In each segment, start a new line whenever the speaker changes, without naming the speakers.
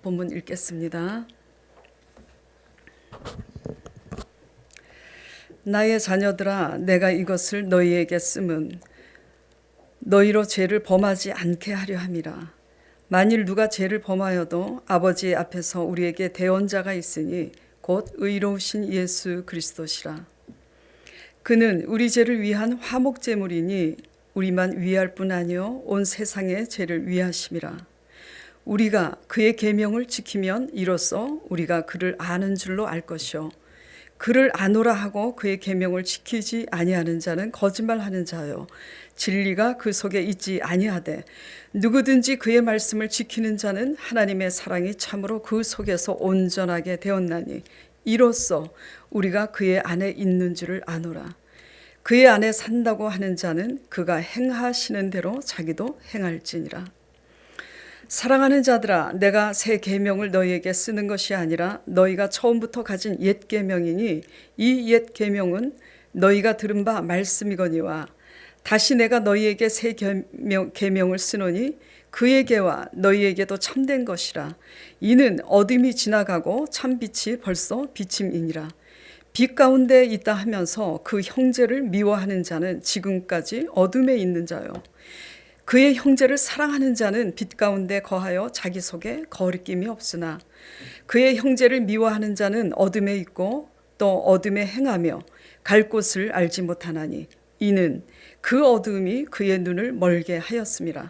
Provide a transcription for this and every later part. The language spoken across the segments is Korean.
본문 읽겠습니다. 나의 자녀들아, 내가 이것을 너희에게 쓰면 너희로 죄를 범하지 않게 하려 함이라. 만일 누가 죄를 범하여도 아버지 앞에서 우리에게 대언자가 있으니 곧 의로우신 예수 그리스도시라. 그는 우리 죄를 위한 화목제물이니 우리만 위할 뿐 아니요 온 세상의 죄를 위하심이라. 우리가 그의 계명을 지키면 이로써 우리가 그를 아는 줄로 알 것이요 그를 아노라 하고 그의 계명을 지키지 아니하는 자는 거짓말하는 자요 진리가 그 속에 있지 아니하되 누구든지 그의 말씀을 지키는 자는 하나님의 사랑이 참으로 그 속에서 온전하게 되었나니 이로써 우리가 그의 안에 있는 줄을 아노라. 그의 안에 산다고 하는 자는 그가 행하시는 대로 자기도 행할지니라. 사랑하는 자들아, 내가 새 계명을 너희에게 쓰는 것이 아니라 너희가 처음부터 가진 옛 계명이니 이 옛 계명은 너희가 들은 바 말씀이거니와 다시 내가 너희에게 새 계명을 쓰노니 그에게와 너희에게도 참된 것이라. 이는 어둠이 지나가고 참 빛이 벌써 비침이니라. 빛 가운데 있다 하면서 그 형제를 미워하는 자는 지금까지 어둠에 있는 자요. 그의 형제를 사랑하는 자는 빛 가운데 거하여 자기 속에 거리낌이 없으나 그의 형제를 미워하는 자는 어둠에 있고 또 어둠에 행하며 갈 곳을 알지 못하나니 이는 그 어둠이 그의 눈을 멀게 하였음이라.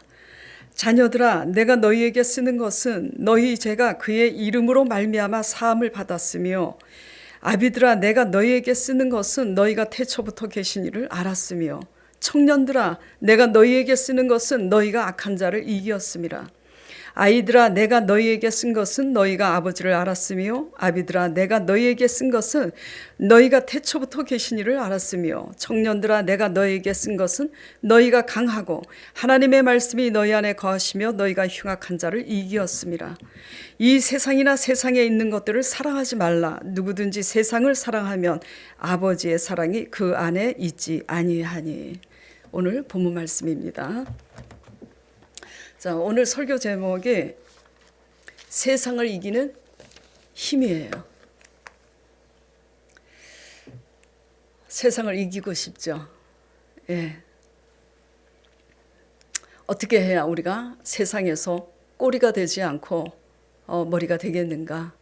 자녀들아, 내가 너희에게 쓰는 것은 너희 죄가 그의 이름으로 말미암아 사함을 받았으며 아비들아, 내가 너희에게 쓰는 것은 너희가 태초부터 계신 이를 알았으며 청년들아, 내가 너희에게 쓰는 것은 너희가 악한 자를 이기었음이라. 아이들아, 내가 너희에게 쓴 것은 너희가 아버지를 알았으며 아비들아, 내가 너희에게 쓴 것은 너희가 태초부터 계신 이를 알았으며 청년들아, 내가 너희에게 쓴 것은 너희가 강하고 하나님의 말씀이 너희 안에 거하시며 너희가 흉악한 자를 이기었음이라. 이 세상이나 세상에 있는 것들을 사랑하지 말라. 누구든지 세상을 사랑하면 아버지의 사랑이 그 안에 있지 아니하니. 오늘 본문 말씀입니다. 자, 오늘 설교 제목이 세상을 이기는 힘이에요. 세상을 이기고 싶죠. 예. 어떻게 해야 우리가 세상에서 꼬리가 되지 않고 머리가 되겠는가?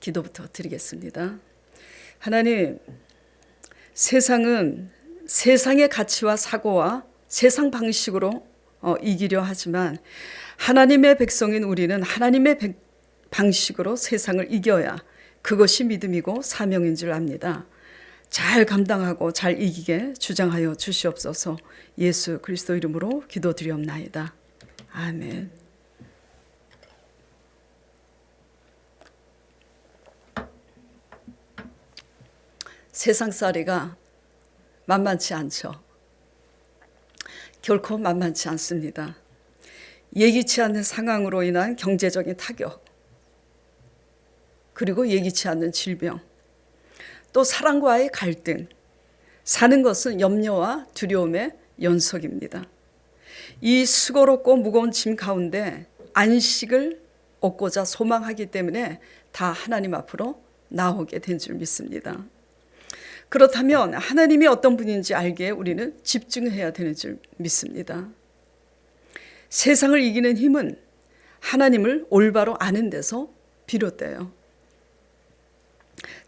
기도부터 드리겠습니다. 하나님, 세상은 세상의 가치와 사고와 세상 방식으로 이기려 하지만 하나님의 백성인 우리는 하나님의 방식으로 세상을 이겨야 그것이 믿음이고 사명인 줄 압니다. 잘 감당하고 잘 이기게 주장하여 주시옵소서. 예수 그리스도 이름으로 기도드리옵나이다. 아멘. 세상살이가 만만치 않죠. 결코 만만치 않습니다. 예기치 않는 상황으로 인한 경제적인 타격, 그리고 예기치 않는 질병, 또 사랑과의 갈등, 사는 것은 염려와 두려움의 연속입니다. 이 수고롭고 무거운 짐 가운데 안식을 얻고자 소망하기 때문에 다 하나님 앞으로 나오게 된 줄 믿습니다. 그렇다면 하나님이 어떤 분인지 알기에 우리는 집중해야 되는 줄 믿습니다. 세상을 이기는 힘은 하나님을 올바로 아는 데서 비롯돼요.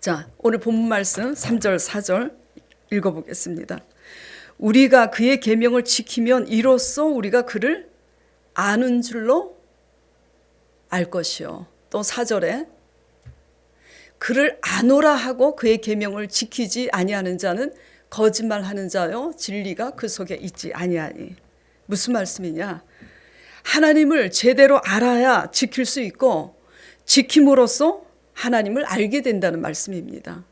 자, 오늘 본문 말씀 3절 4절 읽어보겠습니다. 우리가 그의 계명을 지키면 이로써 우리가 그를 아는 줄로 알 것이요. 또 4절에 그를 아노라 하고 그의 계명을 지키지 아니하는 자는 거짓말하는 자요 진리가 그 속에 있지 아니하니. 무슨 말씀이냐? 하나님을 제대로 알아야 지킬 수 있고 지킴으로써 하나님을 알게 된다는 말씀입니다.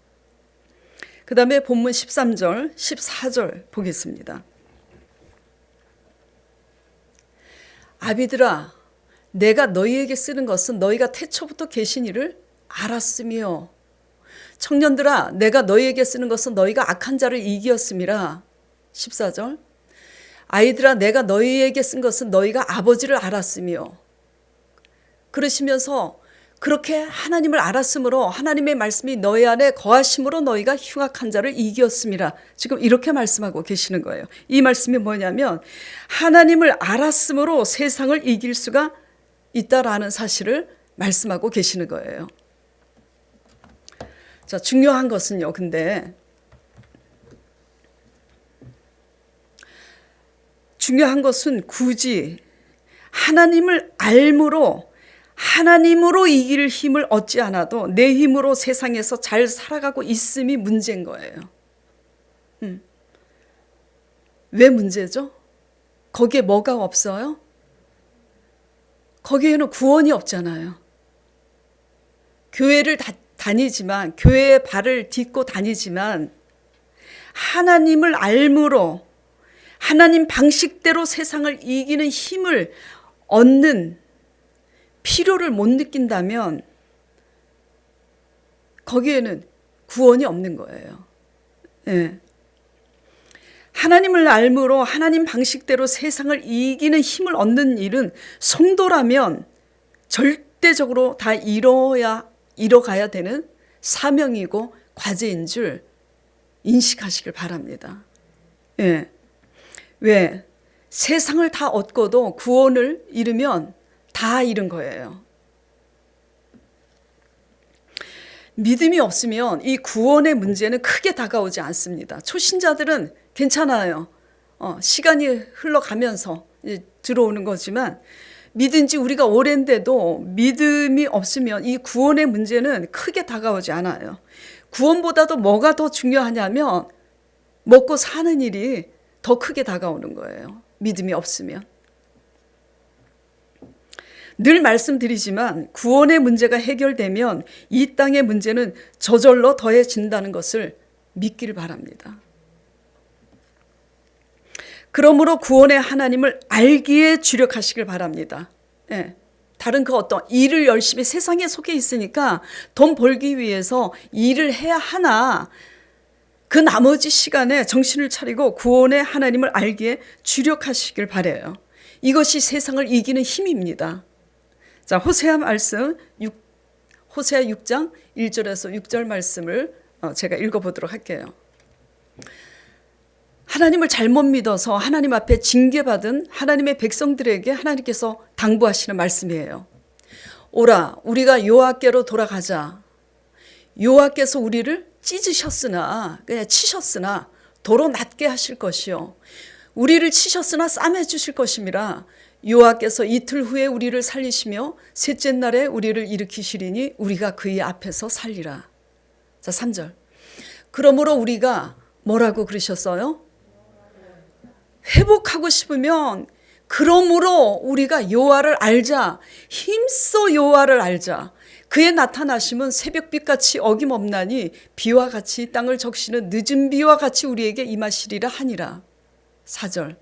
그 다음에 본문 13절 14절 보겠습니다. 아비들아, 내가 너희에게 쓰는 것은 너희가 태초부터 계신 이를 알았으며 청년들아, 내가 너희에게 쓰는 것은 너희가 악한 자를 이기었음이라. 14절 아이들아, 내가 너희에게 쓴 것은 너희가 아버지를 알았으며 그러시면서 그렇게 하나님을 알았으므로 하나님의 말씀이 너희 안에 거하심으로 너희가 흉악한 자를 이겼음이라. 지금 이렇게 말씀하고 계시는 거예요. 이 말씀이 뭐냐면 하나님을 알았으므로 세상을 이길 수가 있다라는 사실을 말씀하고 계시는 거예요. 자, 중요한 것은요. 근데 중요한 것은 굳이 하나님을 알므로 하나님으로 이길 힘을 얻지 않아도 내 힘으로 세상에서 잘 살아가고 있음이 문제인 거예요. 왜 문제죠? 거기에 뭐가 없어요? 거기에는 구원이 없잖아요. 교회를 다니지만, 교회에 발을 딛고 다니지만 하나님을 알므로 하나님 방식대로 세상을 이기는 힘을 얻는 필요를 못 느낀다면 거기에는 구원이 없는 거예요. 예. 하나님을 알므로 하나님 방식대로 세상을 이기는 힘을 얻는 일은 성도라면 절대적으로 다 이뤄가야 되는 사명이고 과제인 줄 인식하시길 바랍니다. 예. 왜? 세상을 다 얻고도 구원을 잃으면 다 잃은 거예요. 믿음이 없으면 이 구원의 문제는 크게 다가오지 않습니다. 초신자들은 괜찮아요. 시간이 흘러가면서 이제 들어오는 거지만 믿은 지 우리가 오랜데도 믿음이 없으면 이 구원의 문제는 크게 다가오지 않아요. 구원보다도 뭐가 더 중요하냐면 먹고 사는 일이 더 크게 다가오는 거예요. 믿음이 없으면. 늘 말씀드리지만 구원의 문제가 해결되면 이 땅의 문제는 저절로 더해진다는 것을 믿기를 바랍니다. 그러므로 구원의 하나님을 알기에 주력하시길 바랍니다. 예. 다른 그 어떤 일을 열심히 세상에 속해 있으니까 돈 벌기 위해서 일을 해야 하나 그 나머지 시간에 정신을 차리고 구원의 하나님을 알기에 주력하시길 바라요. 이것이 세상을 이기는 힘입니다. 자, 호세아 말씀 호세아 6장 1절에서 6절 말씀을 제가 읽어보도록 할게요. 하나님을 잘못 믿어서 하나님 앞에 징계받은 하나님의 백성들에게 하나님께서 당부하시는 말씀이에요. 오라, 우리가 여호와께로 돌아가자. 여호와께서 우리를 찢으셨으나, 그냥 치셨으나 도로 낫게 하실 것이요. 우리를 치셨으나 싸매 주실 것임이라. 여호와께서 이틀 후에 우리를 살리시며 셋째 날에 우리를 일으키시리니 우리가 그의 앞에서 살리라. 자, 3절. 그러므로 우리가 뭐라고 그러셨어요? 회복하고 싶으면 그러므로 우리가 여호와를 알자. 힘써 여호와를 알자. 그의 나타나심은 새벽빛같이 어김없나니 비와 같이 땅을 적시는 늦은 비와 같이 우리에게 임하시리라 하니라. 4절.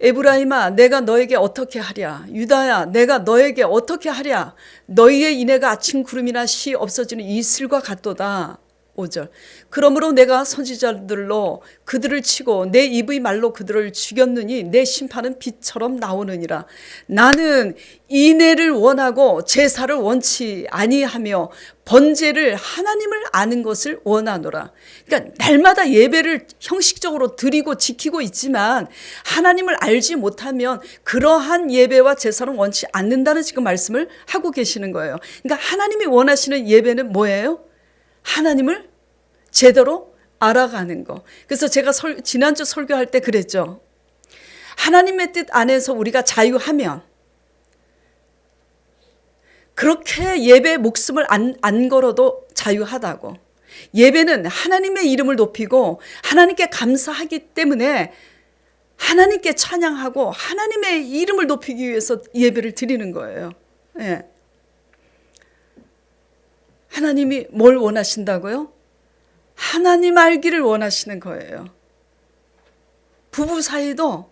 에브라임아, 내가 너에게 어떻게 하랴? 유다야, 내가 너에게 어떻게 하랴? 너희의 인애가 아침 구름이나 시 없어지는 이슬과 같도다. 5절. 그러므로 내가 선지자들로 그들을 치고 내 입의 말로 그들을 죽였느니 내 심판은 빛처럼 나오느니라. 나는 인애를 원하고 제사를 원치 아니하며 번제를 하나님을 아는 것을 원하노라. 그러니까 날마다 예배를 형식적으로 드리고 지키고 있지만 하나님을 알지 못하면 그러한 예배와 제사는 원치 않는다는 지금 말씀을 하고 계시는 거예요. 그러니까 하나님이 원하시는 예배는 뭐예요? 하나님을 제대로 알아가는 거. 그래서 제가 지난주 설교할 때 그랬죠. 하나님의 뜻 안에서 우리가 자유하면 그렇게 예배에 목숨을 안 걸어도 자유하다고. 예배는 하나님의 이름을 높이고 하나님께 감사하기 때문에 하나님께 찬양하고 하나님의 이름을 높이기 위해서 예배를 드리는 거예요. 예. 하나님이 뭘 원하신다고요? 하나님 알기를 원하시는 거예요. 부부 사이도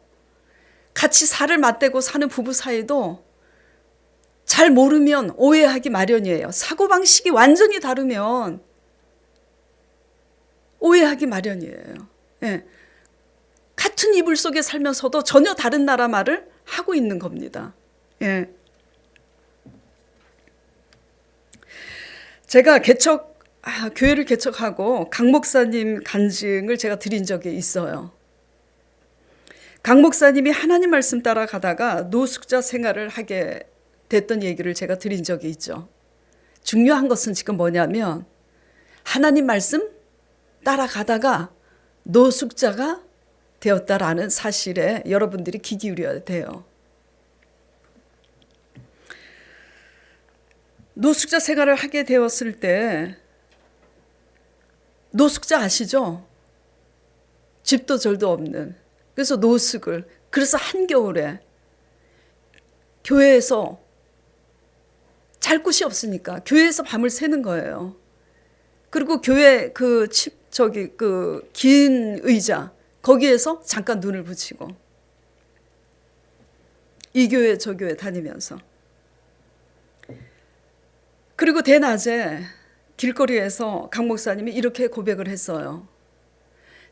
같이 살을 맞대고 사는 부부 사이도 잘 모르면 오해하기 마련이에요. 사고방식이 완전히 다르면 오해하기 마련이에요. 예. 같은 이불 속에 살면서도 전혀 다른 나라 말을 하고 있는 겁니다. 예. 제가 교회를 개척하고 강 목사님 간증을 제가 드린 적이 있어요. 강 목사님이 하나님 말씀 따라가다가 노숙자 생활을 하게 됐던 얘기를 제가 드린 적이 있죠. 중요한 것은 지금 뭐냐면 하나님 말씀 따라가다가 노숙자가 되었다라는 사실에 여러분들이 귀 기울여야 돼요. 노숙자 생활을 하게 되었을 때 노숙자 아시죠? 집도 절도 없는. 그래서 노숙을. 그래서 한겨울에 교회에서 잘 곳이 없으니까 교회에서 밤을 새는 거예요. 그리고 교회 긴 의자 거기에서 잠깐 눈을 붙이고 이 교회 저 교회 다니면서, 그리고 대낮에 길거리에서 강 목사님이 이렇게 고백을 했어요.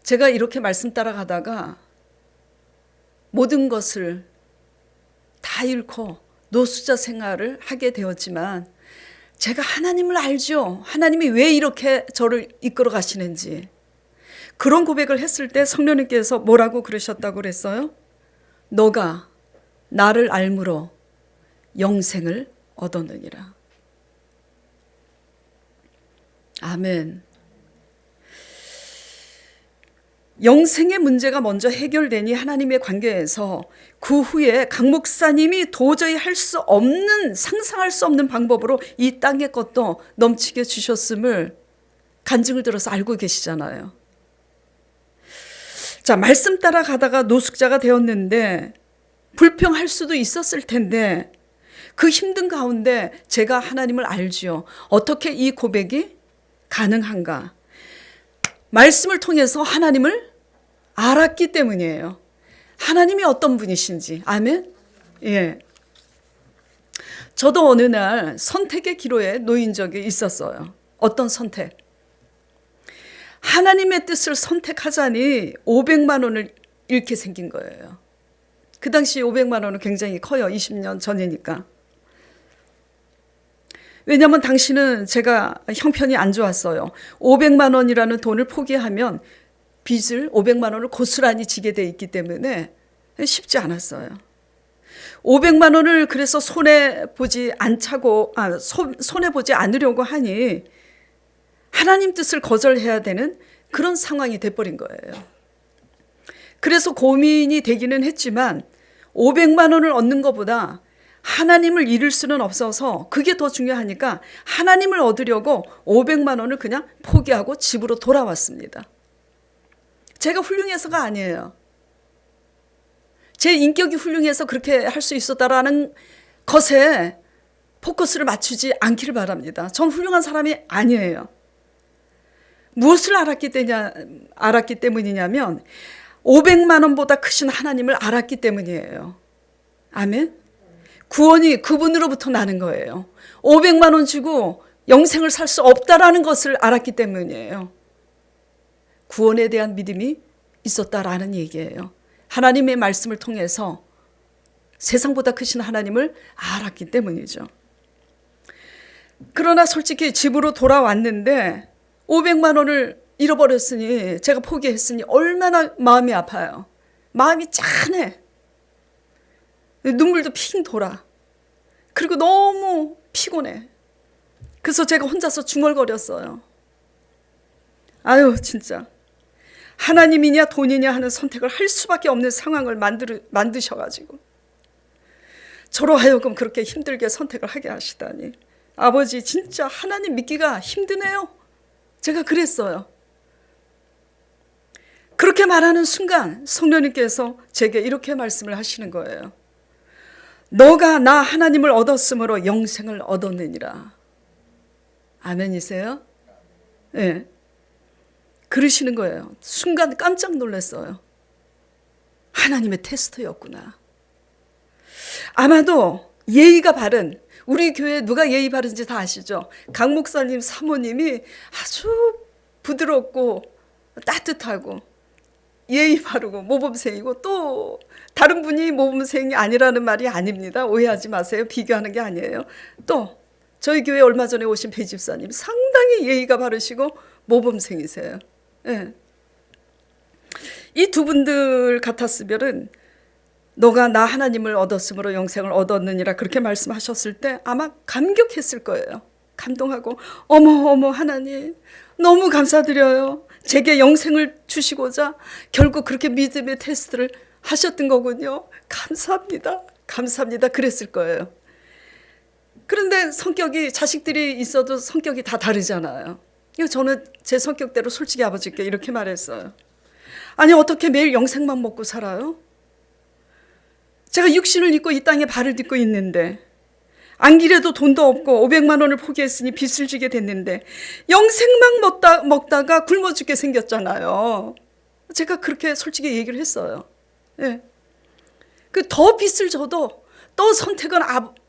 제가 이렇게 말씀 따라가다가 모든 것을 다 잃고 노숙자 생활을 하게 되었지만 제가 하나님을 알죠. 하나님이 왜 이렇게 저를 이끌어 가시는지. 그런 고백을 했을 때 성령님께서 뭐라고 그러셨다고 그랬어요? 너가 나를 알므로 영생을 얻었느니라. 아멘. 영생의 문제가 먼저 해결되니 하나님의 관계에서 그 후에 강 목사님이 도저히 할 수 없는, 상상할 수 없는 방법으로 이 땅의 것도 넘치게 주셨음을 간증을 들어서 알고 계시잖아요. 자, 말씀 따라가다가 노숙자가 되었는데 불평할 수도 있었을 텐데 그 힘든 가운데 제가 하나님을 알지요. 어떻게 이 고백이 가능한가? 말씀을 통해서 하나님을 알았기 때문이에요. 하나님이 어떤 분이신지. 아멘? 예. 저도 어느 날 선택의 기로에 놓인 적이 있었어요. 어떤 선택? 하나님의 뜻을 선택하자니 500만 원을 잃게 생긴 거예요. 그 당시 500만 원은 굉장히 커요. 20년 전이니까. 왜냐하면 당시는 제가 형편이 안 좋았어요. 500만 원이라는 돈을 포기하면 빚을 500만 원을 고스란히 지게 돼 있기 때문에 쉽지 않았어요. 500만 원을 그래서 손해보지 않으려고 하니 하나님 뜻을 거절해야 되는 그런 상황이 돼버린 거예요. 그래서 고민이 되기는 했지만 500만 원을 얻는 것보다 하나님을 잃을 수는 없어서 그게 더 중요하니까 하나님을 얻으려고 500만 원을 그냥 포기하고 집으로 돌아왔습니다. 제가 훌륭해서가 아니에요. 제 인격이 훌륭해서 그렇게 할 수 있었다라는 것에 포커스를 맞추지 않기를 바랍니다. 전 훌륭한 사람이 아니에요. 무엇을 알았기 때문이냐면 500만 원보다 크신 하나님을 알았기 때문이에요. 아멘. 구원이 그분으로부터 나는 거예요. 500만 원 주고 영생을 살 수 없다라는 것을 알았기 때문이에요. 구원에 대한 믿음이 있었다라는 얘기예요. 하나님의 말씀을 통해서 세상보다 크신 하나님을 알았기 때문이죠. 그러나 솔직히 집으로 돌아왔는데 500만 원을 잃어버렸으니, 제가 포기했으니 얼마나 마음이 아파요. 마음이 짠해. 눈물도 핑 돌아. 그리고 너무 피곤해. 그래서 제가 혼자서 중얼거렸어요. 아유, 진짜 하나님이냐 돈이냐 하는 선택을 할 수밖에 없는 상황을 만드셔가지고 저로 하여금 그렇게 힘들게 선택을 하게 하시다니. 아버지, 진짜 하나님 믿기가 힘드네요. 제가 그랬어요. 그렇게 말하는 순간 성령님께서 제게 이렇게 말씀을 하시는 거예요. 너가 나 하나님을 얻었으므로 영생을 얻었느니라. 아멘이세요? 네. 그러시는 거예요. 순간 깜짝 놀랐어요. 하나님의 테스트였구나. 아마도 예의가 바른, 우리 교회에 누가 예의 바른지 다 아시죠? 강 목사님 사모님이 아주 부드럽고 따뜻하고 예의 바르고 모범생이고, 또 다른 분이 모범생이 아니라는 말이 아닙니다. 오해하지 마세요. 비교하는 게 아니에요. 또 저희 교회 얼마 전에 오신 배 집사님 상당히 예의가 바르시고 모범생이세요. 예. 이 두 분들 같았으면은 너가 나 하나님을 얻었으므로 영생을 얻었느니라 그렇게 말씀하셨을 때 아마 감격했을 거예요. 감동하고 어머 하나님 너무 감사드려요. 제게 영생을 주시고자 결국 그렇게 믿음의 테스트를 하셨던 거군요. 감사합니다. 그랬을 거예요. 그런데 성격이 자식들이 있어도 성격이 다 다르잖아요. 저는 제 성격대로 솔직히 아버지께 이렇게 말했어요. 아니 어떻게 매일 영생만 먹고 살아요? 제가 육신을 입고 이 땅에 발을 딛고 있는데 안 길에도 돈도 없고 500만 원을 포기했으니 빚을 지게 됐는데 영생만 먹다가 굶어 죽게 생겼잖아요. 제가 그렇게 솔직히 얘기를 했어요. 예. 그 더 빚을 져도 또 선택은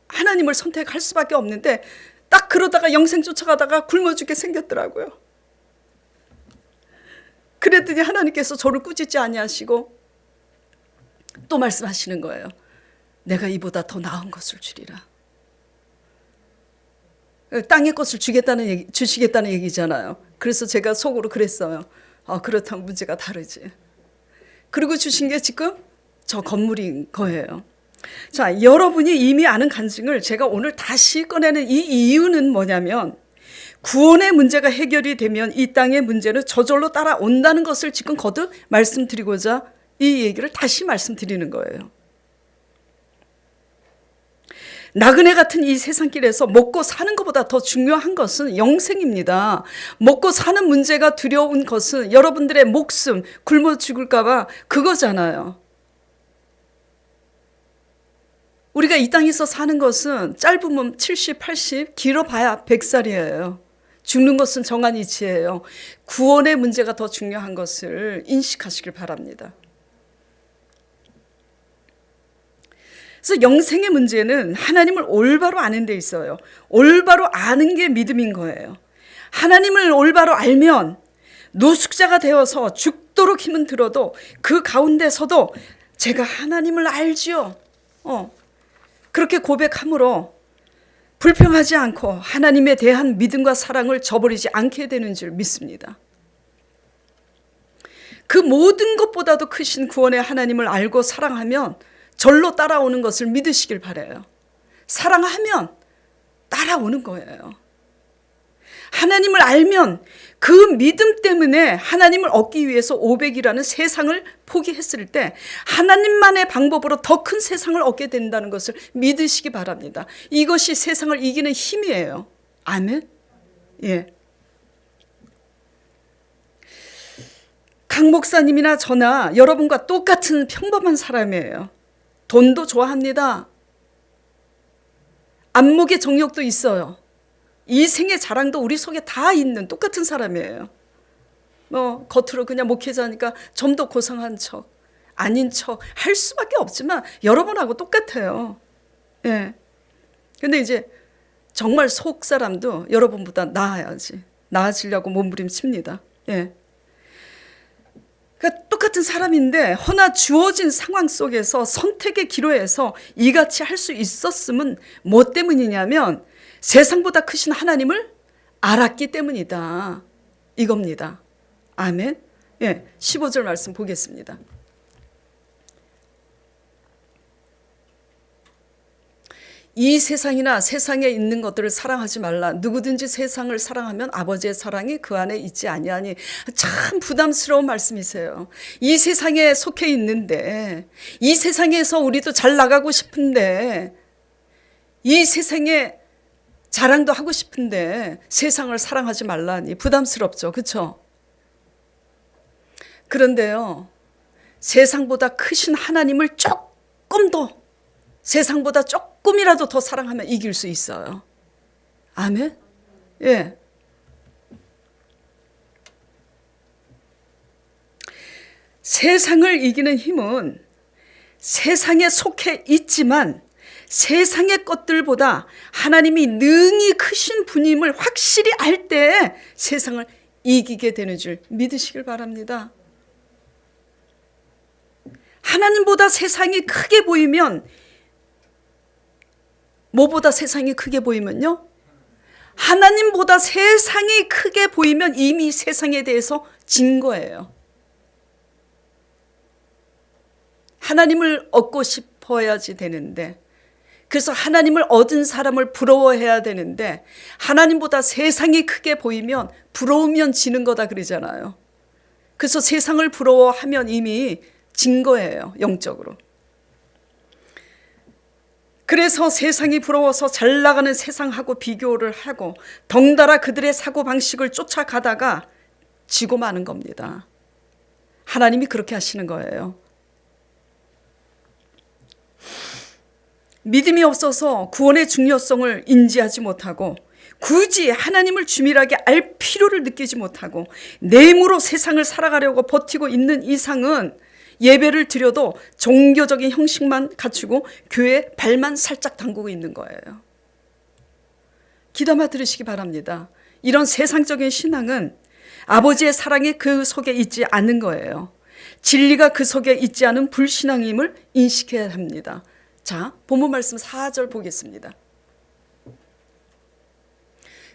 하나님을 선택할 수밖에 없는데 딱 그러다가 영생 쫓아가다가 굶어 죽게 생겼더라고요. 그랬더니 하나님께서 저를 꾸짖지 아니하시고 또 말씀하시는 거예요. 내가 이보다 더 나은 것을 주리라. 땅의 것을 주시겠다는 얘기잖아요. 그래서 제가 속으로 그랬어요. 그렇다면 문제가 다르지. 그리고 주신 게 지금 저 건물인 거예요. 자, 여러분이 이미 아는 간증을 제가 오늘 다시 꺼내는 이 이유는 뭐냐면 구원의 문제가 해결이 되면 이 땅의 문제는 저절로 따라온다는 것을 지금 거듭 말씀드리고자 이 얘기를 다시 말씀드리는 거예요. 나그네 같은 이 세상길에서 먹고 사는 것보다 더 중요한 것은 영생입니다. 먹고 사는 문제가 두려운 것은 여러분들의 목숨 굶어 죽을까 봐 그거잖아요. 우리가 이 땅에서 사는 것은 짧으면 70, 80, 길어봐야 100살이에요. 죽는 것은 정한 이치예요. 구원의 문제가 더 중요한 것을 인식하시길 바랍니다. 그래서 영생의 문제는 하나님을 올바로 아는 데 있어요. 올바로 아는 게 믿음인 거예요. 하나님을 올바로 알면 노숙자가 되어서 죽도록 힘은 들어도 그 가운데서도 제가 하나님을 알지요. 그렇게 고백함으로 불평하지 않고 하나님에 대한 믿음과 사랑을 저버리지 않게 되는 줄 믿습니다. 그 모든 것보다도 크신 구원의 하나님을 알고 사랑하면 절로 따라오는 것을 믿으시길 바라요. 사랑하면 따라오는 거예요. 하나님을 알면 그 믿음 때문에 하나님을 얻기 위해서 500이라는 세상을 포기했을 때 하나님만의 방법으로 더 큰 세상을 얻게 된다는 것을 믿으시기 바랍니다. 이것이 세상을 이기는 힘이에요. 아멘. 예. 강 목사님이나 저나 여러분과 똑같은 평범한 사람이에요. 돈도 좋아합니다. 안목의 정욕도 있어요. 이생의 자랑도 우리 속에 다 있는 똑같은 사람이에요. 겉으로 그냥 목회자니까 좀 더 고상한 척, 아닌 척 할 수밖에 없지만 여러분하고 똑같아요. 예. 근데 이제 정말 속 사람도 여러분보다 나아야지. 나아지려고 몸부림칩니다. 예. 그러니까 똑같은 사람인데 허나 주어진 상황 속에서 선택의 기로에서 이같이 할 수 있었음은 뭐 때문이냐면 세상보다 크신 하나님을 알았기 때문이다. 이겁니다. 아멘. 예, 15절 말씀 보겠습니다. 이 세상이나 세상에 있는 것들을 사랑하지 말라. 누구든지 세상을 사랑하면 아버지의 사랑이 그 안에 있지 아니하니. 참 부담스러운 말씀이세요. 이 세상에 속해 있는데, 이 세상에서 우리도 잘 나가고 싶은데, 이 세상에 자랑도 하고 싶은데 세상을 사랑하지 말라니 부담스럽죠. 그렇죠? 그런데요, 세상보다 크신 하나님을 조금 더, 세상보다 조금이라도 더 사랑하면 이길 수 있어요. 아멘? 예. 세상을 이기는 힘은 세상에 속해 있지만 세상의 것들보다 하나님이 능히 크신 분임을 확실히 알 때 세상을 이기게 되는 줄 믿으시길 바랍니다. 하나님보다 세상이 크게 보이면, 뭐보다 세상이 크게 보이면요? 하나님보다 세상이 크게 보이면 이미 세상에 대해서 진 거예요. 하나님을 얻고 싶어야지 되는데, 그래서 하나님을 얻은 사람을 부러워해야 되는데, 하나님보다 세상이 크게 보이면 부러우면 지는 거다 그러잖아요. 그래서 세상을 부러워하면 이미 진 거예요, 영적으로. 그래서 세상이 부러워서 잘 나가는 세상하고 비교를 하고 덩달아 그들의 사고방식을 쫓아가다가 지고 마는 겁니다. 하나님이 그렇게 하시는 거예요. 믿음이 없어서 구원의 중요성을 인지하지 못하고 굳이 하나님을 주밀하게 알 필요를 느끼지 못하고 내 힘으로 세상을 살아가려고 버티고 있는 이상은 예배를 드려도 종교적인 형식만 갖추고 교회 발만 살짝 담그고 있는 거예요. 귀담아 들으시기 바랍니다. 이런 세상적인 신앙은 아버지의 사랑이 그 속에 있지 않은 거예요. 진리가 그 속에 있지 않은 불신앙임을 인식해야 합니다. 자, 본문 말씀 4절 보겠습니다.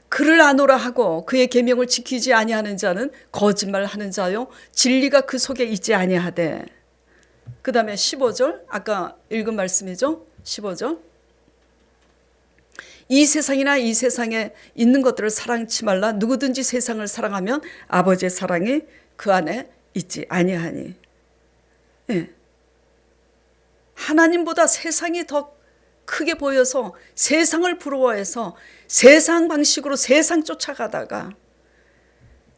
그를 아노라 하고 그의 계명을 지키지 아니하는 자는 거짓말하는 자요 진리가 그 속에 있지 아니하되. 그 다음에 15절, 아까 읽은 말씀이죠. 15절. 이 세상이나 이 세상에 있는 것들을 사랑치 말라. 누구든지 세상을 사랑하면 아버지의 사랑이 그 안에 있지 아니하니. 예. 하나님보다 세상이 더 크게 보여서 세상을 부러워해서 세상 방식으로 세상 쫓아가다가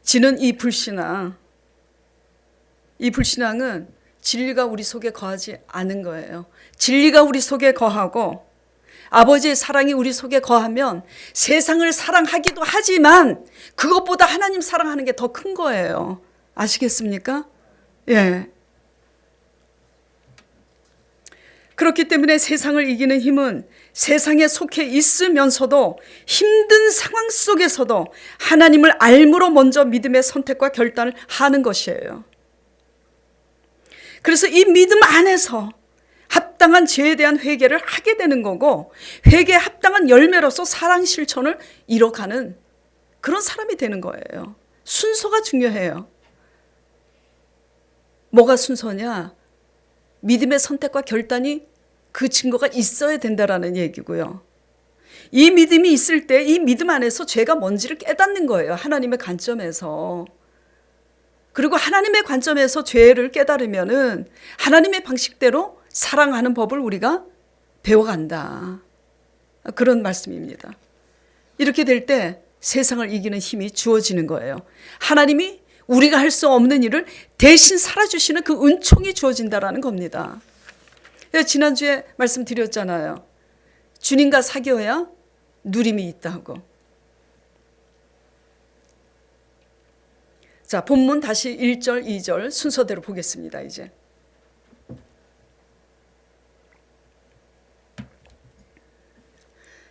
지는 이 불신앙은 진리가 우리 속에 거하지 않은 거예요. 진리가 우리 속에 거하고 아버지의 사랑이 우리 속에 거하면 세상을 사랑하기도 하지만 그것보다 하나님 사랑하는 게 더 큰 거예요. 아시겠습니까? 예. 그렇기 때문에 세상을 이기는 힘은 세상에 속해 있으면서도 힘든 상황 속에서도 하나님을 알므로 먼저 믿음의 선택과 결단을 하는 것이에요. 그래서 이 믿음 안에서 합당한 죄에 대한 회개를 하게 되는 거고 회개에 합당한 열매로서 사랑 실천을 이뤄가는 그런 사람이 되는 거예요. 순서가 중요해요. 뭐가 순서냐? 믿음의 선택과 결단이 그 증거가 있어야 된다라는 얘기고요. 이 믿음이 있을 때 이 믿음 안에서 죄가 뭔지를 깨닫는 거예요. 하나님의 관점에서. 그리고 하나님의 관점에서 죄를 깨달으면은 하나님의 방식대로 사랑하는 법을 우리가 배워간다. 그런 말씀입니다. 이렇게 될 때 세상을 이기는 힘이 주어지는 거예요. 하나님이 우리가 할 수 없는 일을 대신 살아주시는 그 은총이 주어진다라는 겁니다. 지난주에 말씀드렸잖아요. 주님과 사귀어야 누림이 있다고. 자, 본문 다시 1절, 2절 순서대로 보겠습니다. 이제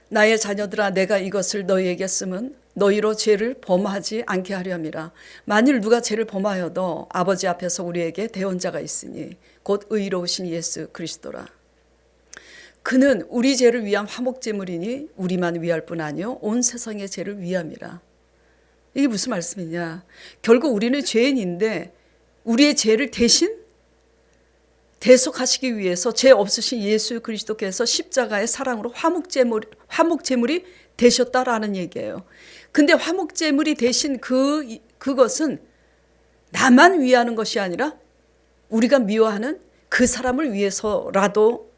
나의 자녀들아 내가 이것을 너희에게 쓰면 너희로 죄를 범하지 않게 하려 함이라. 만일 누가 죄를 범하여도 아버지 앞에서 우리에게 대언자가 있으니 곧 의로우신 예수 그리스도라. 그는 우리 죄를 위한 화목제물이니 우리만 위할 뿐 아니요 온 세상의 죄를 위함이라. 이게 무슨 말씀이냐? 결국 우리는 죄인인데 우리의 죄를 대신 대속하시기 위해서 죄 없으신 예수 그리스도께서 십자가의 사랑으로 화목제물이 되셨다라는 얘기예요. 근데 화목제물이 되신 그것은 나만 위하는 것이 아니라 우리가 미워하는 그 사람을 위해서라도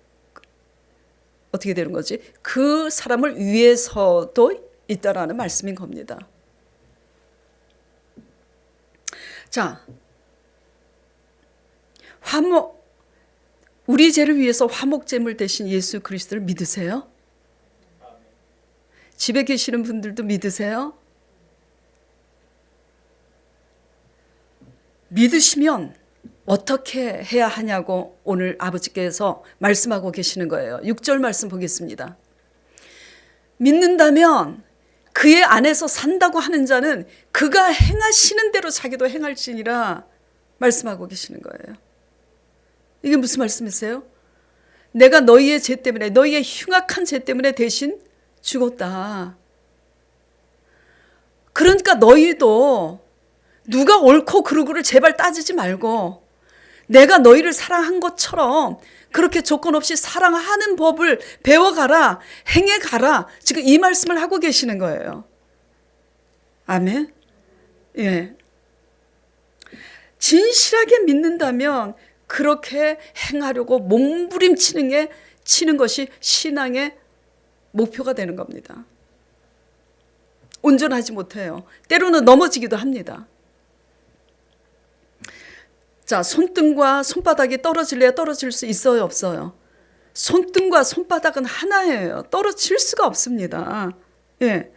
어떻게 되는 거지? 그 사람을 위해서도 있다라는 말씀인 겁니다. 자, 우리 죄를 위해서 화목제물 되신 예수 그리스도를 믿으세요? 집에 계시는 분들도 믿으세요? 믿으시면 어떻게 해야 하냐고 오늘 아버지께서 말씀하고 계시는 거예요. 6절 말씀 보겠습니다. 믿는다면 그의 안에서 산다고 하는 자는 그가 행하시는 대로 자기도 행할지니라 말씀하고 계시는 거예요. 이게 무슨 말씀이세요? 내가 너희의 죄 때문에 너희의 흉악한 죄 때문에 대신 죽었다. 그러니까 너희도 누가 옳고 그르고를 제발 따지지 말고 내가 너희를 사랑한 것처럼 그렇게 조건 없이 사랑하는 법을 배워가라, 행해가라. 지금 이 말씀을 하고 계시는 거예요. 아멘. 예. 진실하게 믿는다면 그렇게 행하려고 몸부림치는 것이 신앙의 목표가 되는 겁니다. 온전하지 못해요. 때로는 넘어지기도 합니다. 자, 손등과 손바닥이 떨어질래야 떨어질 수 있어요, 없어요? 손등과 손바닥은 하나예요. 떨어질 수가 없습니다. 예.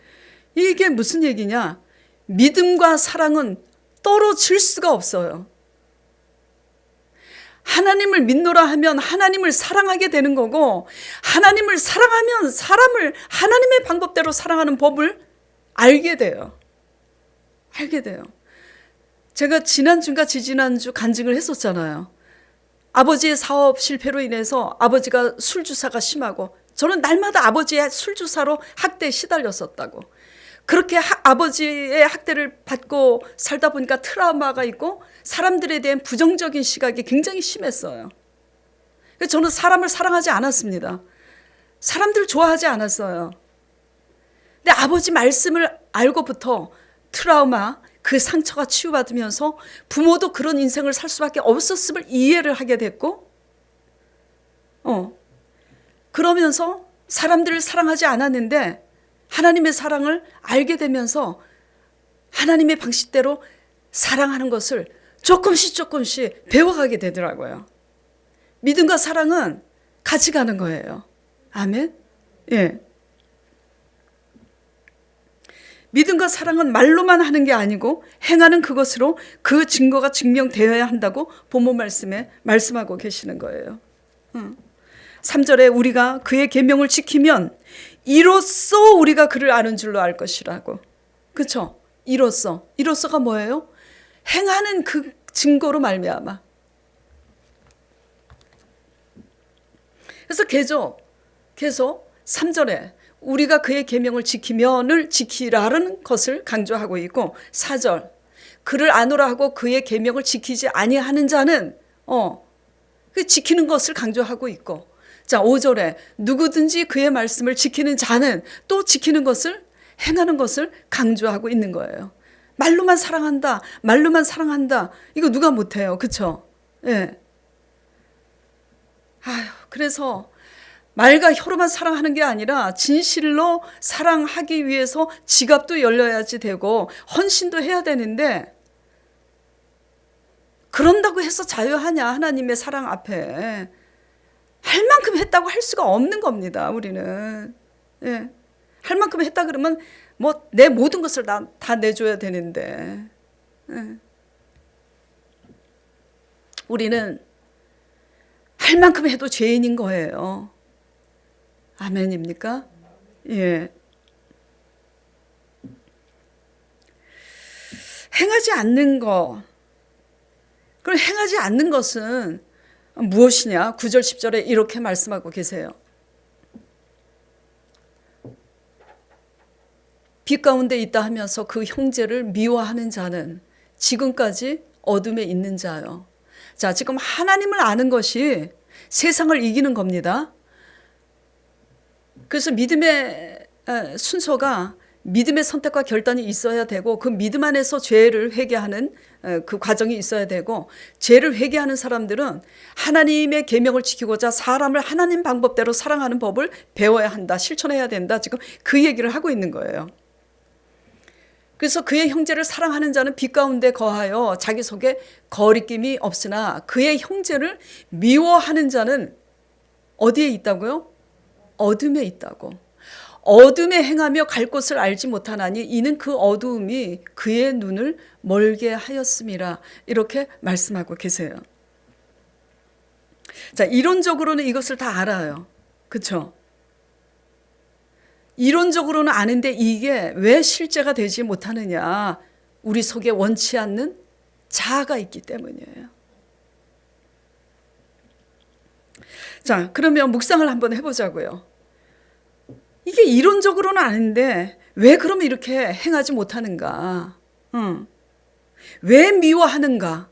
이게 무슨 얘기냐? 믿음과 사랑은 떨어질 수가 없어요. 하나님을 믿노라 하면 하나님을 사랑하게 되는 거고, 하나님을 사랑하면 사람을 하나님의 방법대로 사랑하는 법을 알게 돼요. 알게 돼요. 제가 지난주인가 지지난주 간증을 했었잖아요. 아버지의 사업 실패로 인해서 아버지가 술주사가 심하고, 저는 날마다 아버지의 술주사로 학대에 시달렸었다고. 그렇게 아버지의 학대를 받고 살다 보니까 트라우마가 있고 사람들에 대한 부정적인 시각이 굉장히 심했어요. 그래서 저는 사람을 사랑하지 않았습니다. 사람들을 좋아하지 않았어요. 근데 아버지 말씀을 알고부터 트라우마, 그 상처가 치유받으면서 부모도 그런 인생을 살 수밖에 없었음을 이해를 하게 됐고, 그러면서 사람들을 사랑하지 않았는데 하나님의 사랑을 알게 되면서 하나님의 방식대로 사랑하는 것을 조금씩 배워가게 되더라고요. 믿음과 사랑은 같이 가는 거예요. 아멘. 예. 믿음과 사랑은 말로만 하는 게 아니고 행하는 그것으로 그 증거가 증명되어야 한다고 본문 말씀에 말씀하고 계시는 거예요. 3절에 우리가 그의 계명을 지키면 이로써 우리가 그를 아는 줄로 알 것이라고. 그렇죠? 이로써가 뭐예요? 행하는 그 증거로 말미암아. 그래서 계속 3절에 우리가 그의 계명을 지키면을 지키라는 것을 강조하고 있고, 4절 그를 아노라 하고 그의 계명을 지키지 아니하는 자는 그 지키는 것을 강조하고 있고, 자 5절에 누구든지 그의 말씀을 지키는 자는 또 지키는 것을 행하는 것을 강조하고 있는 거예요. 말로만 사랑한다, 이거 누가 못해요, 그렇죠? 예. 그래서 말과 혀로만 사랑하는 게 아니라 진실로 사랑하기 위해서 지갑도 열려야지 되고 헌신도 해야 되는데, 그런다고 해서 자유하냐? 하나님의 사랑 앞에 할 만큼 했다고 할 수가 없는 겁니다. 우리는. 예. 할 만큼 했다 그러면 뭐 내 모든 것을 다 내줘야 되는데, 예. 우리는 할 만큼 해도 죄인인 거예요. 아멘입니까? 예. 행하지 않는 것. 그럼 행하지 않는 것은 무엇이냐? 9절 10절에 이렇게 말씀하고 계세요. 빛 가운데 있다 하면서 그 형제를 미워하는 자는 지금까지 어둠에 있는 자요. 자, 지금 하나님을 아는 것이 세상을 이기는 겁니다. 그래서 믿음의 순서가 믿음의 선택과 결단이 있어야 되고, 그 믿음 안에서 죄를 회개하는 그 과정이 있어야 되고, 죄를 회개하는 사람들은 하나님의 계명을 지키고자 사람을 하나님 방법대로 사랑하는 법을 배워야 한다, 실천해야 된다. 지금 그 얘기를 하고 있는 거예요. 그래서 그의 형제를 사랑하는 자는 빛 가운데 거하여 자기 속에 거리낌이 없으나 그의 형제를 미워하는 자는 어디에 있다고요? 어둠에 있다고. 어둠에 행하며 갈 곳을 알지 못하나니 이는 그 어두움이 그의 눈을 멀게 하였음이라. 이렇게 말씀하고 계세요. 자, 이론적으로는 이것을 다 알아요. 그렇죠? 이론적으로는 아는데 이게 왜 실제가 되지 못하느냐? 우리 속에 원치 않는 자아가 있기 때문이에요. 자, 그러면 묵상을 한번 해보자고요. 이게 이론적으로는 아는데 왜 그러면 이렇게 행하지 못하는가? 왜 미워하는가?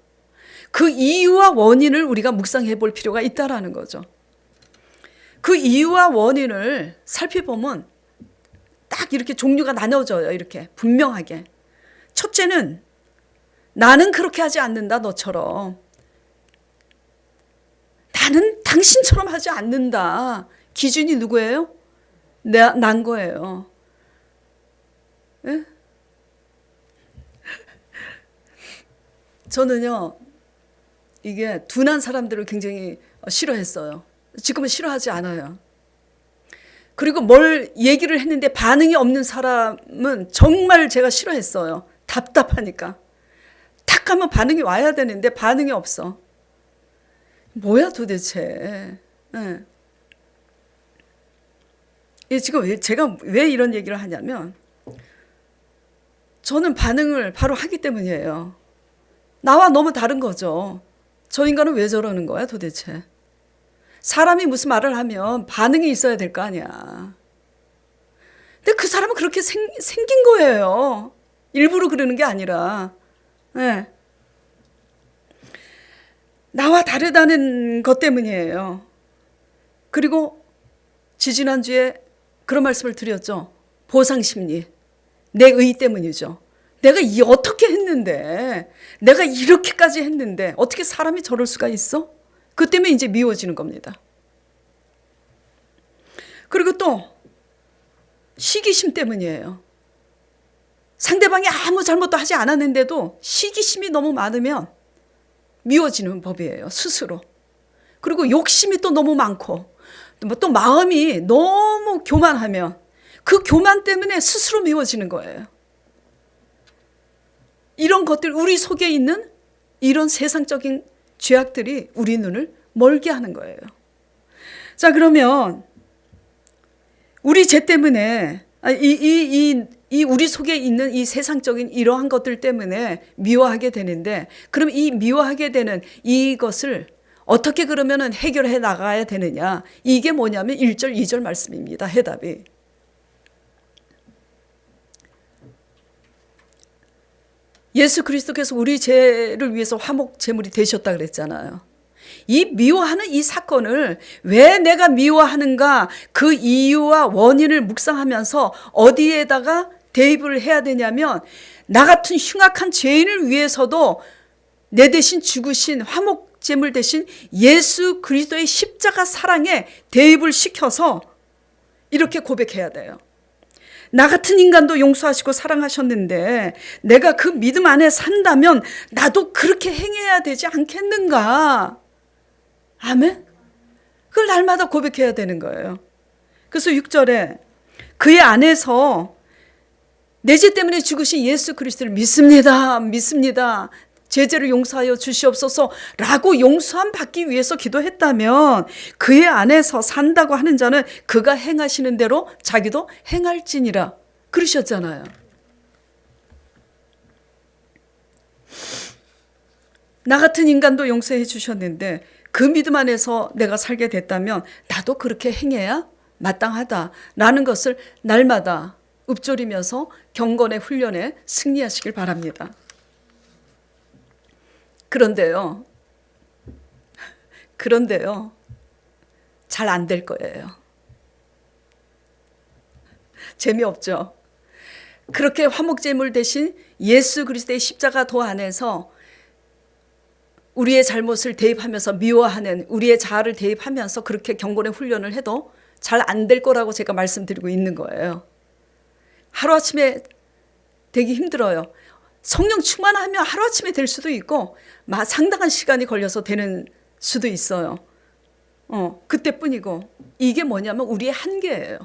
그 이유와 원인을 우리가 묵상해 볼 필요가 있다라는 거죠. 그 이유와 원인을 살펴보면 딱 이렇게 종류가 나눠져요. 이렇게 분명하게. 첫째는 나는 그렇게 하지 않는다, 너처럼. 나는 당신처럼 하지 않는다. 기준이 누구예요? 난 거예요. 예? 저는요, 이게 둔한 사람들을 굉장히 싫어했어요. 지금은 싫어하지 않아요. 그리고 뭘 얘기를 했는데 반응이 없는 사람은 정말 제가 싫어했어요. 답답하니까. 탁 하면 반응이 와야 되는데 반응이 없어. 뭐야 도대체. 예. 지금 제가 왜 이런 얘기를 하냐면 저는 반응을 바로 하기 때문이에요. 나와 너무 다른 거죠. 저 인간은 왜 저러는 거야 도대체. 사람이 무슨 말을 하면 반응이 있어야 될 거 아니야. 근데 그 사람은 그렇게 생긴 거예요. 일부러 그러는 게 아니라. 네. 나와 다르다는 것 때문이에요. 그리고 지지난주에 그런 말씀을 드렸죠. 보상심리. 내 의 때문이죠. 내가 어떻게 했는데, 내가 이렇게까지 했는데 어떻게 사람이 저럴 수가 있어? 그 때문에 이제 미워지는 겁니다. 그리고 또 시기심 때문이에요. 상대방이 아무 잘못도 하지 않았는데도 시기심이 너무 많으면 미워지는 법이에요. 스스로. 그리고 욕심이 또 너무 많고 또 마음이 너무 교만하면 그 교만 때문에 스스로 미워지는 거예요. 이런 것들, 우리 속에 있는 이런 세상적인 죄악들이 우리 눈을 멀게 하는 거예요. 자, 그러면 우리 죄 때문에 이 우리 속에 있는 이 세상적인 이러한 것들 때문에 미워하게 되는데, 그럼 이 미워하게 되는 이것을 어떻게 그러면은 해결해 나가야 되느냐? 이게 뭐냐면 1절, 2절 말씀입니다. 해답이. 예수 그리스도께서 우리 죄를 위해서 화목 제물이 되셨다 그랬잖아요. 이 미워하는 이 사건을 왜 내가 미워하는가, 그 이유와 원인을 묵상하면서 어디에다가 대입을 해야 되냐면, 나 같은 흉악한 죄인을 위해서도 내 대신 죽으신 화목 제물 대신 예수 그리스도의 십자가 사랑에 대입을 시켜서 이렇게 고백해야 돼요. 나 같은 인간도 용서하시고 사랑하셨는데 내가 그 믿음 안에 산다면 나도 그렇게 행해야 되지 않겠는가? 아멘? 그걸 날마다 고백해야 되는 거예요. 그래서 6절에 그의 안에서 내 죄 때문에 죽으신 예수 그리스도를 믿습니다. 믿습니다. 제 죄를 용서하여 주시옵소서 라고 용서함 받기 위해서 기도했다면 그의 안에서 산다고 하는 자는 그가 행하시는 대로 자기도 행할지니라 그러셨잖아요. 나 같은 인간도 용서해 주셨는데 그 믿음 안에서 내가 살게 됐다면 나도 그렇게 행해야 마땅하다라는 것을 날마다 읊조리면서 경건의 훈련에 승리하시길 바랍니다. 그런데요, 잘 안 될 거예요. 재미없죠? 그렇게 화목제물 대신 예수 그리스도의 십자가 도 안에서 우리의 잘못을 대입하면서 미워하는 우리의 자아를 대입하면서 그렇게 경건의 훈련을 해도 잘 안 될 거라고 제가 말씀드리고 있는 거예요. 하루아침에 되기 힘들어요. 성령 충만하면 하루아침에 될 수도 있고 상당한 시간이 걸려서 되는 수도 있어요. 그때뿐이고 이게 뭐냐면 우리의 한계예요.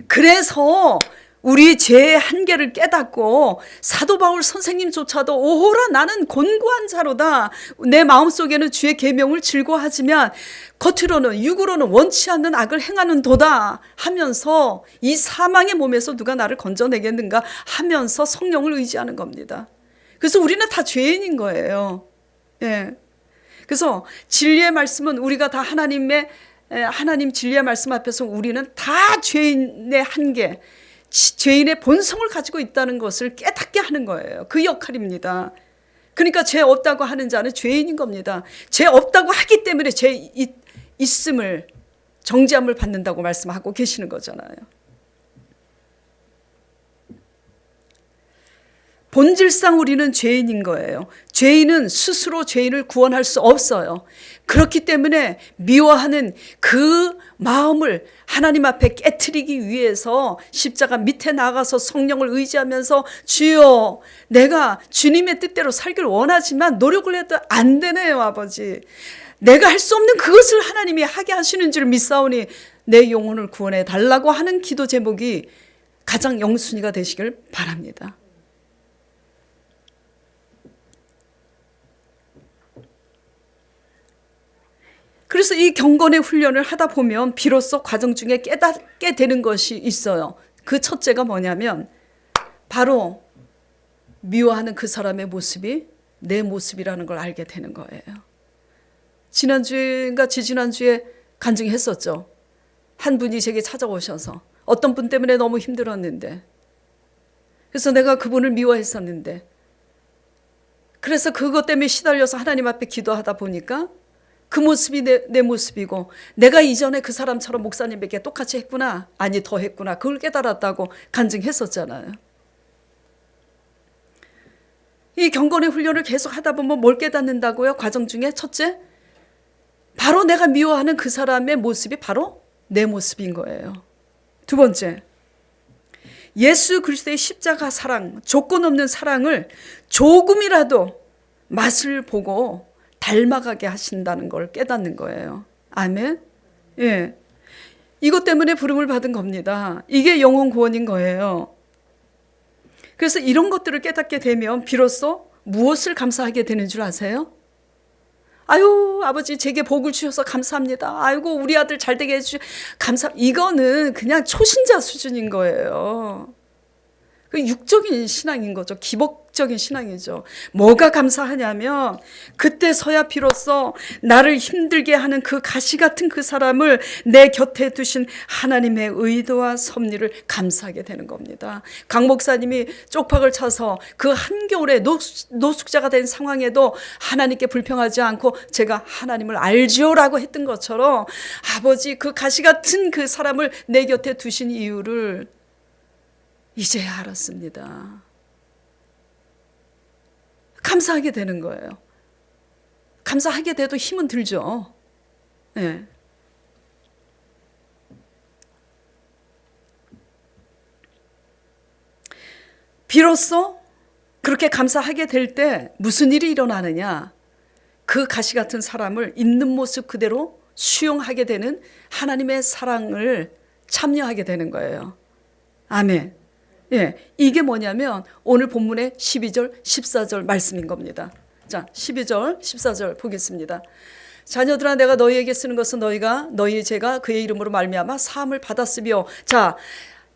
그래서 우리 죄의 한계를 깨닫고 사도 바울 선생님조차도 오호라 나는 곤고한 자로다. 내 마음속에는 주의 계명을 즐거워하지만 겉으로는 육으로는 원치 않는 악을 행하는 도다 하면서 이 사망의 몸에서 누가 나를 건져내겠는가 하면서 성령을 의지하는 겁니다. 그래서 우리는 다 죄인인 거예요. 예. 그래서 진리의 말씀은 우리가 다 하나님의 하나님 진리의 말씀 앞에서 우리는 다 죄인의 한계, 죄인의 본성을 가지고 있다는 것을 깨닫게 하는 거예요. 그 역할입니다. 그러니까 죄 없다고 하는 자는 죄인인 겁니다. 죄 없다고 하기 때문에 죄 있음을, 정죄함을 받는다고 말씀하고 계시는 거잖아요. 본질상 우리는 죄인인 거예요. 죄인은 스스로 죄인을 구원할 수 없어요. 그렇기 때문에 미워하는 그 마음을 하나님 앞에 깨트리기 위해서 십자가 밑에 나가서 성령을 의지하면서 주여, 내가 주님의 뜻대로 살기를 원하지만 노력을 해도 안 되네요, 아버지. 내가 할 수 없는 그것을 하나님이 하게 하시는 줄 믿사오니 내 영혼을 구원해 달라고 하는 기도 제목이 가장 영순위가 되시길 바랍니다. 그래서 이 경건의 훈련을 하다 보면 비로소 과정 중에 깨닫게 되는 것이 있어요. 그 첫째가 뭐냐면 바로 미워하는 그 사람의 모습이 내 모습이라는 걸 알게 되는 거예요. 지난주인가 지지난주에 간증했었죠. 한 분이 제게 찾아오셔서 어떤 분 때문에 너무 힘들었는데, 그래서 내가 그분을 미워했었는데, 그래서 그것 때문에 시달려서 하나님 앞에 기도하다 보니까 그 모습이 내 모습이고, 내가 이전에 그 사람처럼 목사님에게 똑같이 했구나, 아니 더 했구나, 그걸 깨달았다고 간증했었잖아요. 이 경건의 훈련을 계속 하다 보면 뭘 깨닫는다고요? 과정 중에 첫째, 바로 내가 미워하는 그 사람의 모습이 바로 내 모습인 거예요. 두 번째, 예수 그리스도의 십자가 사랑, 조건 없는 사랑을 조금이라도 맛을 보고 닮아가게 하신다는 걸 깨닫는 거예요. 아멘. 예. 이것 때문에 부름을 받은 겁니다. 이게 영혼 구원인 거예요. 그래서 이런 것들을 깨닫게 되면 비로소 무엇을 감사하게 되는 줄 아세요? 아유, 아버지 제게 복을 주셔서 감사합니다. 아이고, 우리 아들 잘 되게 해주셔서 감사. 이거는 그냥 초신자 수준인 거예요. 그 육적인 신앙인 거죠. 기복적인 신앙이죠. 뭐가 감사하냐면 그때서야 비로소 나를 힘들게 하는 그 가시 같은 그 사람을 내 곁에 두신 하나님의 의도와 섭리를 감사하게 되는 겁니다. 강 목사님이 쪽박을 차서 그 한겨울에 노숙자가 된 상황에도 하나님께 불평하지 않고 제가 하나님을 알지요라고 했던 것처럼 아버지 그 가시 같은 그 사람을 내 곁에 두신 이유를 이제야 알았습니다. 감사하게 되는 거예요. 감사하게 돼도 힘은 들죠. 네. 비로소 그렇게 감사하게 될 때 무슨 일이 일어나느냐? 그 가시 같은 사람을 있는 모습 그대로 수용하게 되는 하나님의 사랑을 참여하게 되는 거예요. 아멘. 예, 이게 뭐냐면 오늘 본문의 12절, 14절 말씀인 겁니다. 자, 12절, 14절 보겠습니다. 자녀들아, 내가 너희에게 쓰는 것은 너희의 죄가 그의 이름으로 말미암아 사함을 받았으며. 자,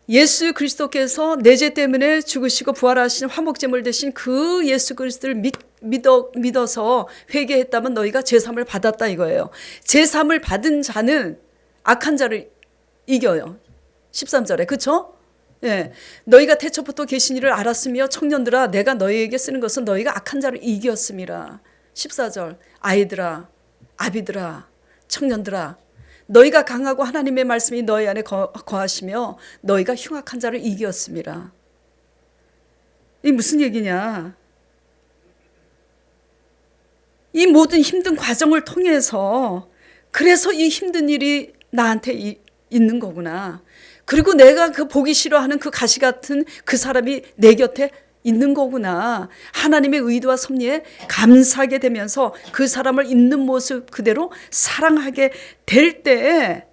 예수 그리스도께서 내 죄 때문에 죽으시고 부활하신 화목제물 되신 그 예수 그리스도를 믿어서 회개했다면 너희가 제사함을 받았다 이거예요. 제사함을 받은 자는 악한 자를 이겨요. 13절에, 그렇죠? 예, 너희가 태초부터 계신 이를 알았으며 청년들아, 내가 너희에게 쓰는 것은 너희가 악한 자를 이겼음이라. 14절, 아이들아, 아비들아, 청년들아, 너희가 강하고 하나님의 말씀이 너희 안에 거하시며 너희가 흉악한 자를 이겼음이라. 이 무슨 얘기냐? 이 모든 힘든 과정을 통해서 그래서 이 힘든 일이 나한테 있는 거구나. 그리고 내가 그 보기 싫어하는 그 가시 같은 그 사람이 내 곁에 있는 거구나. 하나님의 의도와 섭리에 감사하게 되면서 그 사람을 있는 모습 그대로 사랑하게 될 때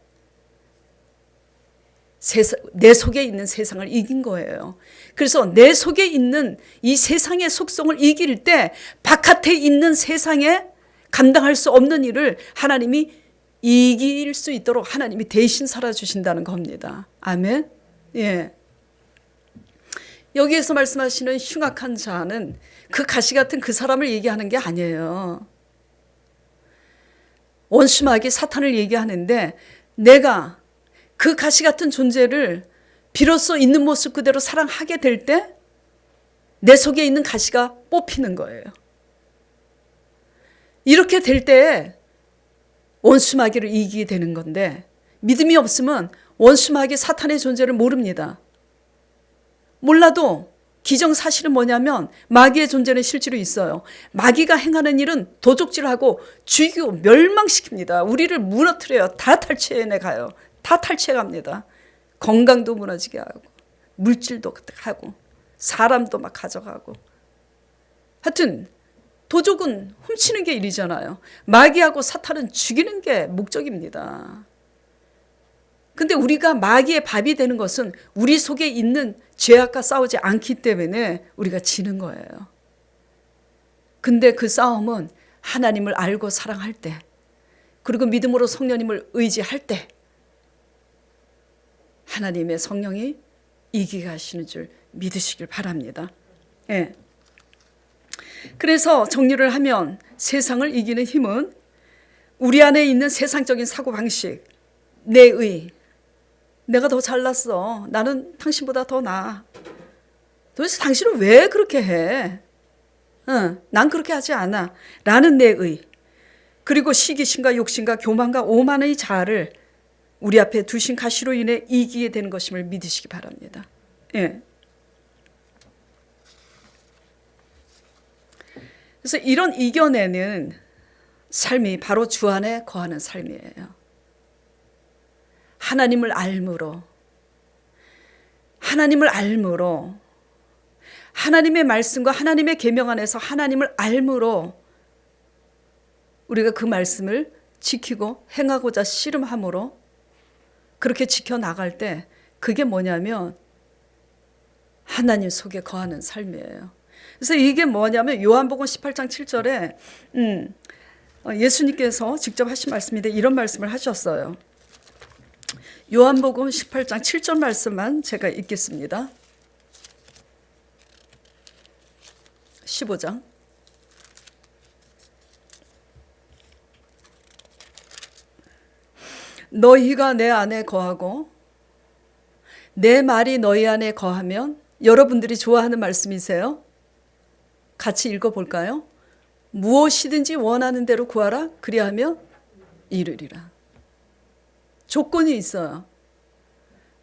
내 속에 있는 세상을 이긴 거예요. 그래서 내 속에 있는 이 세상의 속성을 이길 때 바깥에 있는 세상에 감당할 수 없는 일을 하나님이 이길 수 있도록 하나님이 대신 살아주신다는 겁니다. 아멘. 예. 여기에서 말씀하시는 흉악한 자는 그 가시 같은 그 사람을 얘기하는 게 아니에요. 원수 마귀 사탄을 얘기하는데 내가 그 가시 같은 존재를 비로소 있는 모습 그대로 사랑하게 될 때 내 속에 있는 가시가 뽑히는 거예요. 이렇게 될 때 원수 마귀를 이기게 되는 건데 믿음이 없으면 원수 마귀 사탄의 존재를 모릅니다. 몰라도 기정사실은 뭐냐면 마귀의 존재는 실제로 있어요. 마귀가 행하는 일은 도적질하고 죽이고 멸망시킵니다. 우리를 무너뜨려요. 다 탈취해 가요. 다 탈취해 갑니다. 건강도 무너지게 하고 물질도 하고 사람도 막 가져가고. 하여튼 도적은 훔치는 게 일이잖아요. 마귀하고 사탄은 죽이는 게 목적입니다. 근데 우리가 마귀의 밥이 되는 것은 우리 속에 있는 죄악과 싸우지 않기 때문에 우리가 지는 거예요. 근데 그 싸움은 하나님을 알고 사랑할 때, 그리고 믿음으로 성령님을 의지할 때 하나님의 성령이 이기게 하시는 줄 믿으시길 바랍니다. 예. 그래서 정리를 하면 세상을 이기는 힘은 우리 안에 있는 세상적인 사고방식, 내 의, 내가 더 잘났어, 나는 당신보다 더 나아, 도대체 당신은 왜 그렇게 해, 난 그렇게 하지 않아 라는 내 의, 그리고 시기심과 욕심과 교만과 오만의 자아를 우리 앞에 두신 가시로 인해 이기게 되는 것임을 믿으시기 바랍니다. 예. 그래서 이런 이겨내는 삶이 바로 주 안에 거하는 삶이에요. 하나님을 알므로, 하나님의 말씀과 하나님의 계명 안에서 하나님을 알므로 우리가 그 말씀을 지키고 행하고자 씨름함으로 그렇게 지켜나갈 때 그게 뭐냐면 하나님 속에 거하는 삶이에요. 그래서 이게 뭐냐면 요한복음 18장 7절에 예수님께서 직접 하신 말씀인데 이런 말씀을 하셨어요. 요한복음 18장 7절 말씀만 제가 읽겠습니다. 15장. 너희가 내 안에 거하고 내 말이 너희 안에 거하면, 여러분들이 좋아하는 말씀이세요? 같이 읽어볼까요? 무엇이든지 원하는 대로 구하라, 그리하면 이루리라. 조건이 있어요.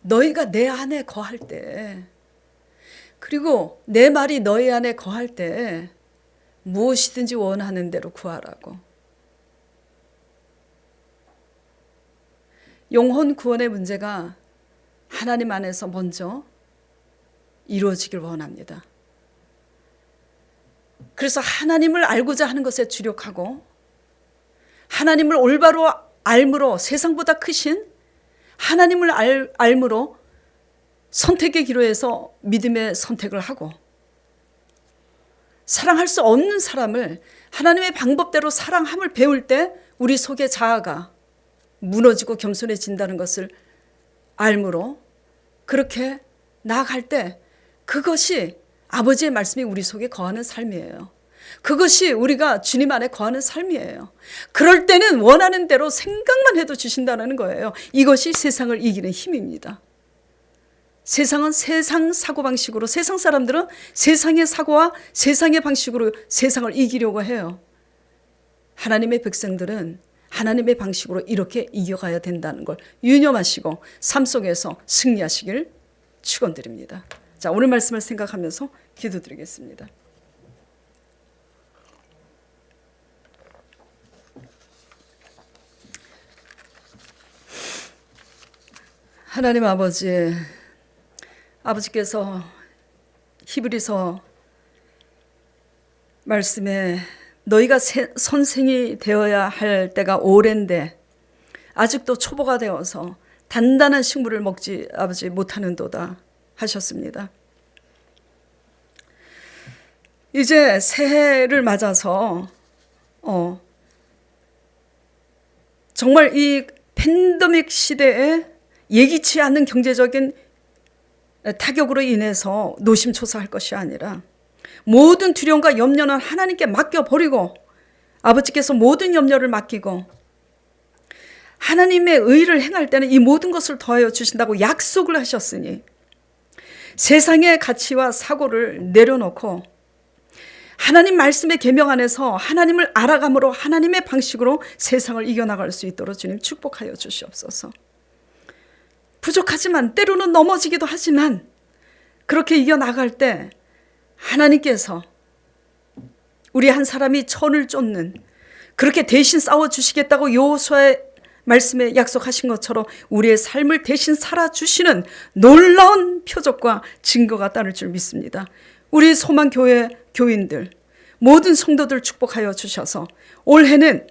너희가 내 안에 거할 때, 그리고 내 말이 너희 안에 거할 때 무엇이든지 원하는 대로 구하라고. 영혼 구원의 문제가 하나님 안에서 먼저 이루어지길 원합니다. 그래서 하나님을 알고자 하는 것에 주력하고 하나님을 올바로 알므로 세상보다 크신 하나님을 알므로 선택의 기로에서 믿음의 선택을 하고, 사랑할 수 없는 사람을 하나님의 방법대로 사랑함을 배울 때 우리 속의 자아가 무너지고 겸손해진다는 것을 알므로 그렇게 나아갈 때 그것이 아버지의 말씀이 우리 속에 거하는 삶이에요. 그것이 우리가 주님 안에 거하는 삶이에요. 그럴 때는 원하는 대로 생각만 해도 주신다는 거예요. 이것이 세상을 이기는 힘입니다. 세상은 세상 사고방식으로, 세상 사람들은 세상의 사고와 세상의 방식으로 세상을 이기려고 해요. 하나님의 백성들은 하나님의 방식으로 이렇게 이겨가야 된다는 걸 유념하시고 삶 속에서 승리하시길 축원드립니다. 자, 오늘 말씀을 생각하면서 기도드리겠습니다. 하나님 아버지께서 히브리서 말씀에 너희가 선생이 되어야 할 때가 오랜데 아직도 초보가 되어서 단단한 식물을 먹지 아버지 못하는도다 하셨습니다. 이제 새해를 맞아서 정말 이 팬데믹 시대에 예기치 않는 경제적인 타격으로 인해서 노심초사할 것이 아니라 모든 두려움과 염려는 하나님께 맡겨버리고, 아버지께서 모든 염려를 맡기고 하나님의 의를 행할 때는 이 모든 것을 더하여 주신다고 약속을 하셨으니 세상의 가치와 사고를 내려놓고 하나님 말씀의 계명 안에서 하나님을 알아감으로 하나님의 방식으로 세상을 이겨나갈 수 있도록 주님 축복하여 주시옵소서. 부족하지만 때로는 넘어지기도 하지만 그렇게 이겨나갈 때 하나님께서 우리 한 사람이 천을 쫓는 그렇게 대신 싸워주시겠다고 여호수아의 말씀에 약속하신 것처럼 우리의 삶을 대신 살아주시는 놀라운 표적과 증거가 따를 줄 믿습니다. 우리 소망교회 교인들 모든 성도들 축복하여 주셔서 올해는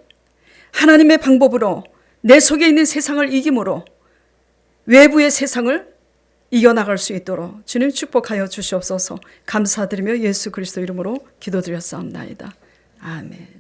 하나님의 방법으로 내 속에 있는 세상을 이김으로 외부의 세상을 이겨나갈 수 있도록 주님 축복하여 주시옵소서. 감사드리며 예수 그리스도 이름으로 기도드렸사옵나이다. 아멘.